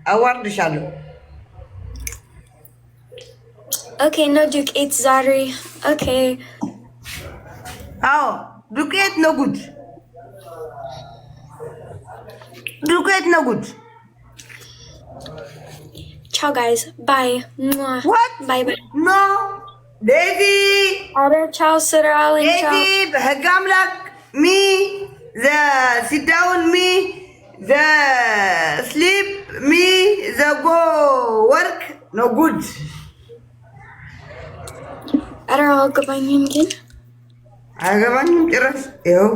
አዋርድሻለሁ። Okay, no duቄት ዛሬ okay. አዎ ዱቄት ነው ጉድ። ዱቄት ነው ጉድ። Ciao guys, bye. Mwah. What? Bye bye. No. Daisy. Alright, ciao Siral and ciao. Daisy, በህጋምላክ me, the sit down me, the sleep me, the go work no good. ኧረ አልገባኝም ግን አልገባኝም ጭራሽ ይኸው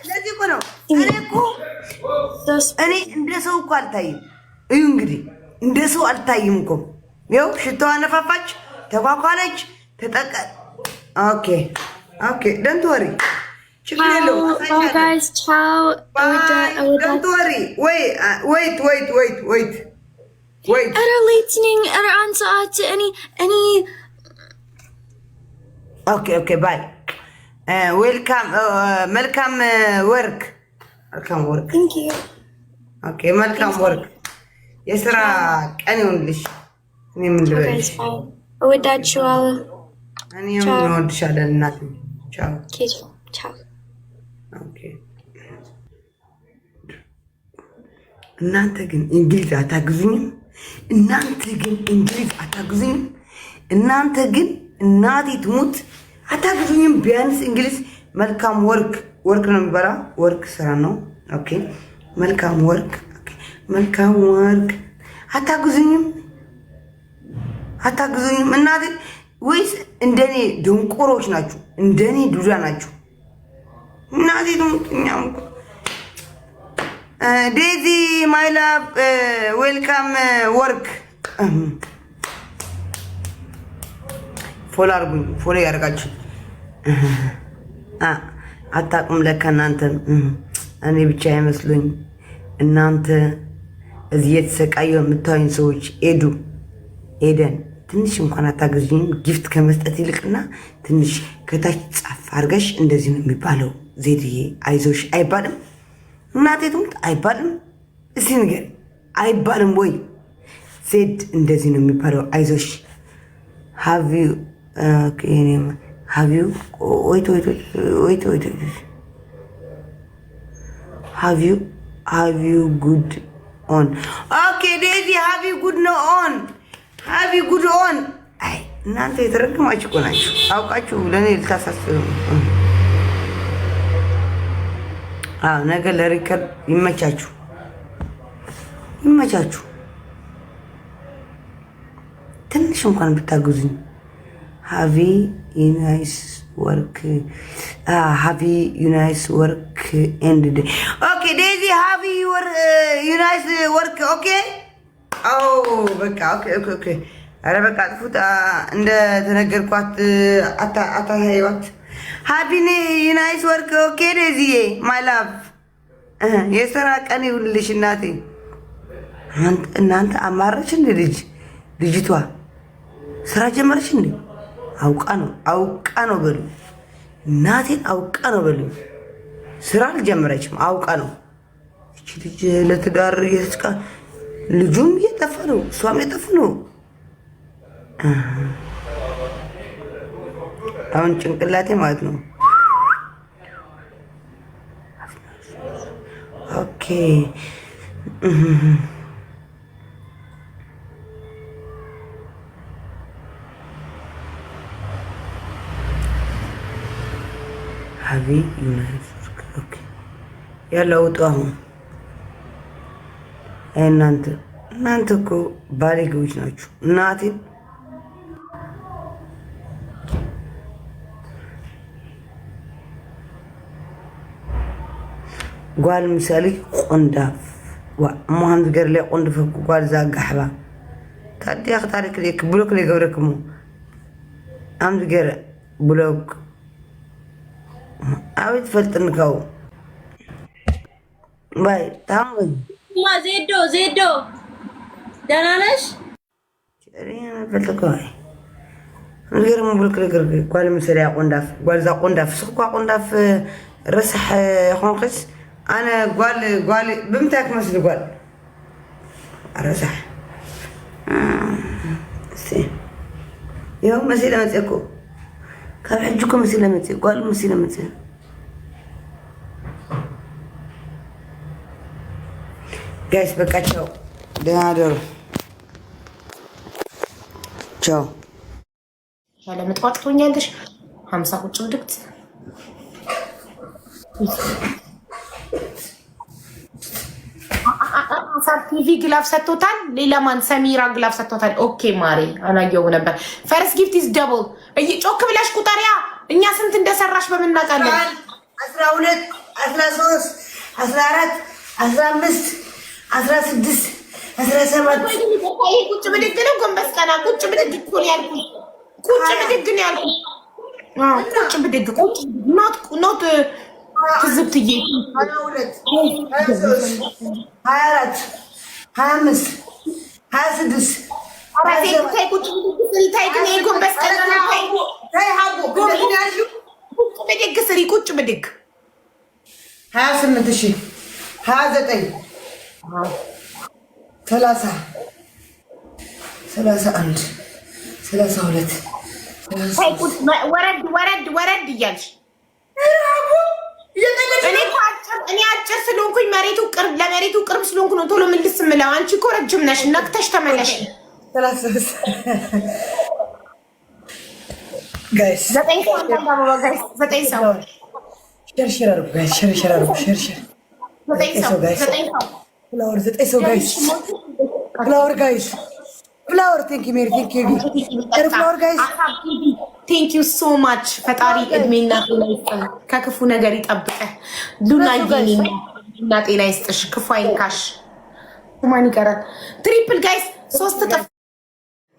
ለዚህ እኮ ነው እኔ እንደ ሰው እኮ አልታይም። እዩ እንግዲህ እንደ ሰው አልታይም እኮ ይኸው ሽታዋ ነፋፋች፣ ተኳኳለች፣ ተጠቀ ኦኬ ኦኬ ዶንት ወሪ ችግር የለውም። guys ciao. ዶንት ወሪ wait ኧረ ሌት ነኝ። ኧረ አንድ ሰዓት እኔ ኦኬ ባይ ዌልካም መልካም ወርክ thank you. ኦኬ መልካም ወርክ የስራ ቀን ይሁንልሽ። እኔ ምን ልበልሽ? እወዳችኋለሁ። እኔም እንወድሻለን እናቴ። ቻው ቻው። ኦኬ እናንተ ግን እንግሊዝ አታግዙኝም? እናንተ ግን እናቴ ትሙት አታግዙኝም? ቢያንስ እንግሊዝ መልካም ወርክ ነው የሚባላ ወርክ ስራ ነው። ኦኬ መልካም ወርክ አታግዙኝም እናቴ። ወይስ እንደኔ ደንቆሮች ናችሁ? እንደኔ ዱዳ ናችሁ? እናቴ ትሙት እኛም ዴዚ ማይ ላቭ ዌልካም ወርክ ፎሎ አርጉኝ። ፎሎ ያደርጋችሁ አታውቁም ለካ እናንተ። እኔ ብቻ አይመስሉኝ እናንተ እዚህ የተሰቃየው የምታዩኝ ሰዎች። ኤደን ትንሽ እንኳን አታገዥኝም? ጊፍት ከመስጠት ይልቅና ትንሽ ከታች ጻፍ አድርገሽ እንደዚህ ነው የሚባለው። ዜድዬ አይዞሽ አይባልም? እናቴ ትሙት አይባልም? እስቲ ንገሪ አይባልም ወይ? ዜድ እንደዚህ ነው የሚባለው አይዞሽ። ሃቪዩ ወይት ሃቪዩ ጉድ ኦን። ኦኬ ዴዚ ሃቪዩ ጉድ ነው ኦን። ሃቪዩ ጉድ ኦን። አይ እናንተ የተረገማችሁ እኮ ናችሁ። አውቃችሁ ለእኔ ልታሳስሩ። ነገ ለሪከርድ ይመቻችሁ። ትንሽ እንኳን ብታግዙኝ። ሃቪ ዩናይስ ወርክ ኤንድ ዴይ። ኦኬ ዴዚ ሃቪ ዩናይስ ወርክ ኦኬ። በቃ ኦኬ። ኧረ በቃ ጥፉት። እንደተነገርኳት አታሳይዋት። ሃቪ ዩናይስ ወርክ ኦኬ ዴዚዬ ማይ ላቭ። የስራ ቀን ይሁንልሽ እናቴ። እናንተ አማረች እንደ ልጅቷ ስራ ጀመረች እንዴ? አውቃ ነው በሉ። እናቴን አውቃ ነው በሉ። ስራ አልጀመረችም፣ አውቃ ነው። እቺ ልጅ ለትዳር እየተስቃ ልጁም እየጠፋ ነው፣ እሷም እየጠፉ ነው። አሁን ጭንቅላቴ ማለት ነው። ኦኬ ሃቪ ዩናይትድ ኦኬ ያለው አሁን እናንተ እኮ ባለጌዎች ናችሁ። እናቴን ጓል ምሳሌ ቆንዳፍ እሞሃም ዝገር ላይ ቆንድፈኩ ጓል ዛጋሕባ ታዲያ ታሪክ ለክ ብሎክ ለገብረክሙ አም ዝገር ብሎክ አቤት ፈልጥንካው ባይ ታሙን ዜዶ ደህና ነሽ? ፈልጥንካው ዝገር ብሎክ ለገር ጓል ምሳሌ ቆንዳፍ ጓል ዛ ቆንዳፍ ስኳ ቆንዳፍ ረስሕ ኾንክስ أنا قال بمتاك مسل قال أرزح سي يوم مسيلة متسكو كان حجكم مسيلة متسكو قال مسيلة متسكو جايز بقى تشاو دهنا دور تشاو ያለ ምጥዋት ትሆኛለሽ 50 ቁጭ ብድግት አሳር ቲቪ ግላፍ ሰጥቶታል። ሌላ ማን ሰሚራ ግላፍ ሰጥቶታል። ኦኬ ማሪ አላየው ነበር። ፈርስት ጊፍት ኢዝ ደብል ጮክ ብለሽ ቁጠሪያ። እኛ ስንት እንደሰራሽ በመናቃለን 12 13 14 15 16 17 ቁጭ ብድግ ነው። ጎንበስ ቀና ቁጭ ብድግ እኮ ነው ያልኩት። ቁጭ ብድግ ነው ያልኩት። ቁጭ ብድግ ቁጭ ኖት ትዝብትዬ 22 23 24 25 26 ታይ ቁጭ ብድግ ታይ ግን ጎንበስ ቀና ታይ ሀቡ ቁጭ ብድግ ስሪ ቁጭ ብድግ 28 ሺህ 29 30 31 32 ወረድ እያልሽ እኔ አጭር ስለሆንኩኝ ለመሬቱ ቅርብ ስለሆንኩ ነው ቶሎ ምልስ የምለው። አንቺ እኮ ረጅም ነሽ። ነክተሽ ተመለሽ። ጋይስ 9 ሰው ሸርሸር አድርጉ ጋይስ ሸርሸር አድርጉ ሸርሸር 9 ሰው ፍላወር 9 ሰው ጋይስ ፍላወር ጋይስ ፍላወር ቴንክ ዩ ሜሪ ቴንክ ዩ ፍላወር ጋይስ ቴንክ ዩ ሶ ማች። ፈጣሪ እድሜና ጤና ይስጥሽ፣ ከክፉ ነገር ይጠብቀህ። ሉናዬ እና ጤና ይስጥሽ፣ ክፉ አይንካሽ። ማን ይቀራል? ትሪፕል ጋይስ 3 እጥፍ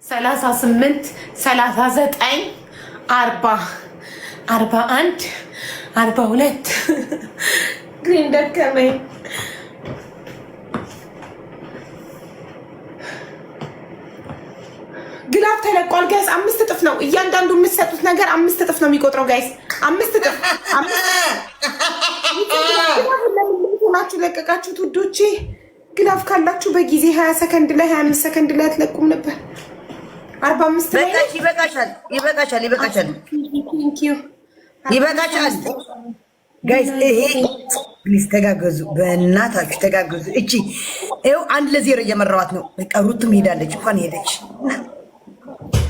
38 39 40 41 42 ግሪን ደከመኝ። ግላፍ ተለቋል ጋይስ። 5 እጥፍ ነው እያንዳንዱ የምትሰጡት ነገር 5 እጥፍ ነው የሚቆጥረው ጋይስ። 5 እጥፍ ናችሁ ለቀቃችሁት ውዶቼ። ግላፍ ካላችሁ በጊዜ 20 ሰከንድ ላይ 25 ሰከንድ ላይ አትለቁም ነበር። 45 ላይ ይበቃሻል ይበቃሻል ጋይስ። ይሄ ፕሊዝ ተጋገዙ፣ በእናታችሁ ተጋገዙ። እቺ ይኸው 1-0 እየመራዋት ነው። በቃ ሩትም ሄዳለች። እንኳን ሄደች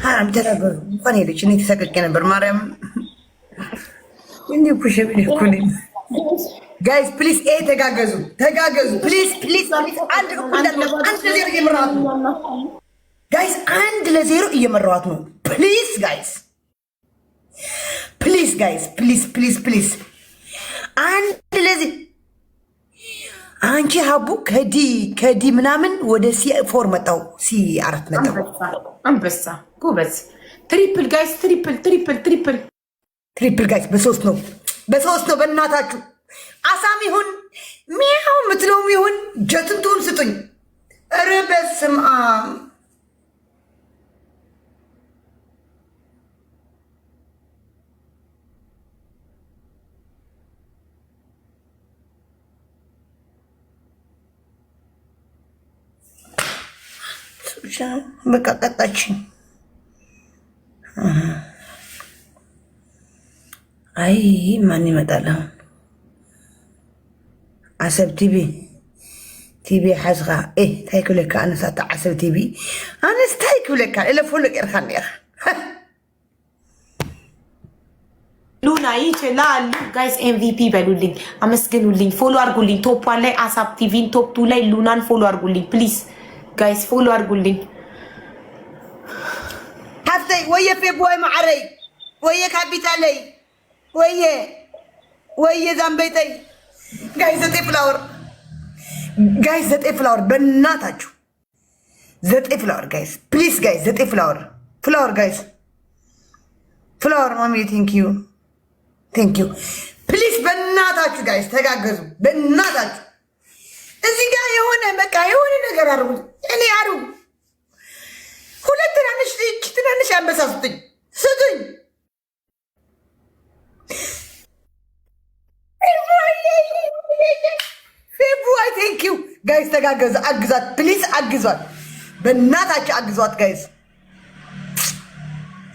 ሀራም ተጋገዙ። እንኳን ሄደች። እኔ ተሰቀቄ ነበር ማርያም እንዴ ኩሽብ ይኩኒ ጋይስ ፕሊዝ ተጋገዙ ፕሊዝ 1-0 እየመራዋት ነው ጋይስ። 1-0 እየመራዋት ነው። ፕሊዝ 1-0 አንቺ ሀቡ ከዲ ምናምን ወደ ሲ4 መጣው ሲ4 መጣው። አንበሳ ጎበዝ። ትሪፕል ጋይስ ትሪፕል ጋይስ በሶስት ነው በእናታችሁ። አሳም ይሁን ሚያው ምትለውም ይሁን ጀትንቱን ስጡኝ። ኧረ በስመ አብ በቃ ቀጣችኝ። አይ ማን ይመጣል አሁን? ዓሰብ ቲቪ ሓዝኻ እንታይ ክብለካ ኣነሳታ ዓሰብ ቲቪ ኣነስ እንታይ ክብለካ እለፈሎ ቄርካ ኒኻ ሉና ይችላል ጋይስ። ኤምቪፒ በሉልኝ፣ አመስግኑልኝ፣ ፎሎ አድርጉልኝ። ቶፕ 1 ላይ አሳብ ቲቪን፣ ቶፕ 2 ላይ ሉናን ፎሎ አድርጉልኝ ፕሊዝ ጋይስ፣ ፎሎ አድርጉልኝ። ሃፍተይ ወየ ፌብዋይ ማዕረይ ወየ ካፒታለይ ወየ ዛምበይተይ ጋይስ 9 ፍላወር በእናታችሁ 9 ፍላወር ጋይስ ፕሊዝ ጋይስ 9 ፍላወር ጋይስ ፍላወር ማሚ ቴንክ ዩ ፕሊዝ በእናታችሁ ጋይስ ተጋገዙ በእናታችሁ። እዚህ ጋር የሆነ ነገር አድርጉ። እኔ አድርጉ 2 ትናንሽ አንበሳ ስጡኝ። ጋይስ ተጋገዙ። አግዟት ፕሊዝ፣ አግዟት በእናታችሁ አግዟት ጋይስ።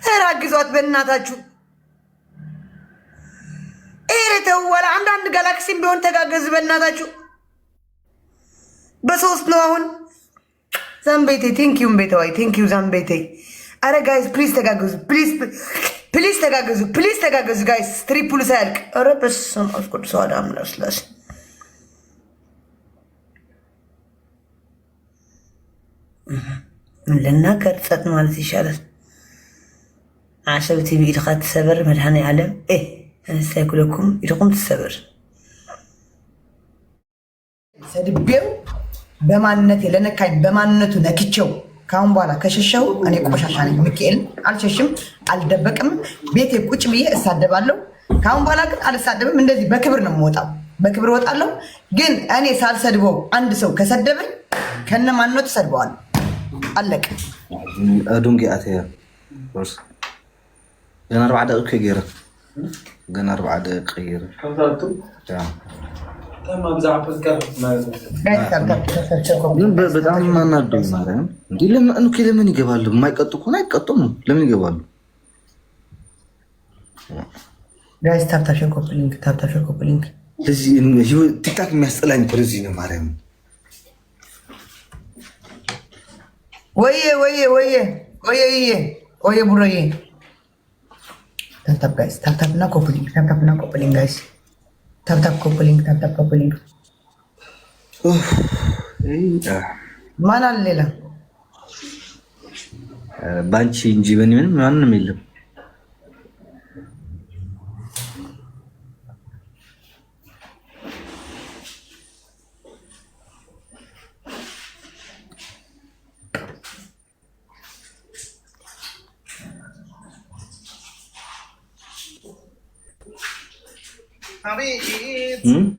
ኧረ አግዟት በእናታችሁ። ኧረ ተው ወላ አንዳንድ ጋላክሲም ቢሆን ተጋገዙ በእናታችሁ። በሶስት ነው አሁን። ዛምቤቴ ቴንኪዩ ቤተዋይ ቴንኪዩ ዛምቤቴ። ኧረ ጋይስ ፕሊዝ ተጋገዙ ፕሊዝ ፕሊዝ ተጋገዙ ፕሊዝ ተጋገዙ ጋይስ። ትሪፕሉ ሳያልቅ ኧረ በስመ አብ ቅዱስ ወደ አምላክ ስላሴ ልናገር ጸጥ ማለት ይሻላል። ዓሰብ ቲቪ ኢድኻ ትሰበር መድሃኒ ዓለም እንስታይ ኩለኩም ኢድኩም ትሰበር። ሰድቤው በማንነቴ ለነካኝ በማንነቱ ነክቼው ካሁን በኋላ ከሸሸው እኔ ቆሻሻ ነኝ። ሚካኤል አልሸሽም፣ አልደበቅም። ቤቴ ቁጭ ብዬ እሳደባለሁ። ካሁን በኋላ ግን አልሳደብም። እንደዚህ በክብር ነው የምወጣው፣ በክብር እወጣለሁ። ግን እኔ ሳልሰድበው አንድ ሰው ከሰደበኝ ከነ ማንነቱ ሰድበዋለሁ። አለቀ። أدون جاءت هي بس جنا 4 دقائق غيره جنا 4 دقائق غيره حضرتوا تمام تمام زعبت كرت ما በጣም ማናደው ማርያም እንዴ ለምን ከለ ምን ይገባሉ የማይቀጡ ከሆነ አይቀጡም ለምን ይገባሉ ጋይስ ታፕታፕ ኮፕሊንክ ለዚህ ቲክታክ የሚያስጠላኝ ከዚህ ነው ማርያም ወየ ቡራዬ ታፕታፕ ጋይስ ታፕታፕና ኮፕሊንግ ጋይስ ታፕታፕ ኮፕሊንግ ማን አለ ሌላ ባንቺ እንጂ በእኔ ምንም ማንም የለም حبيبي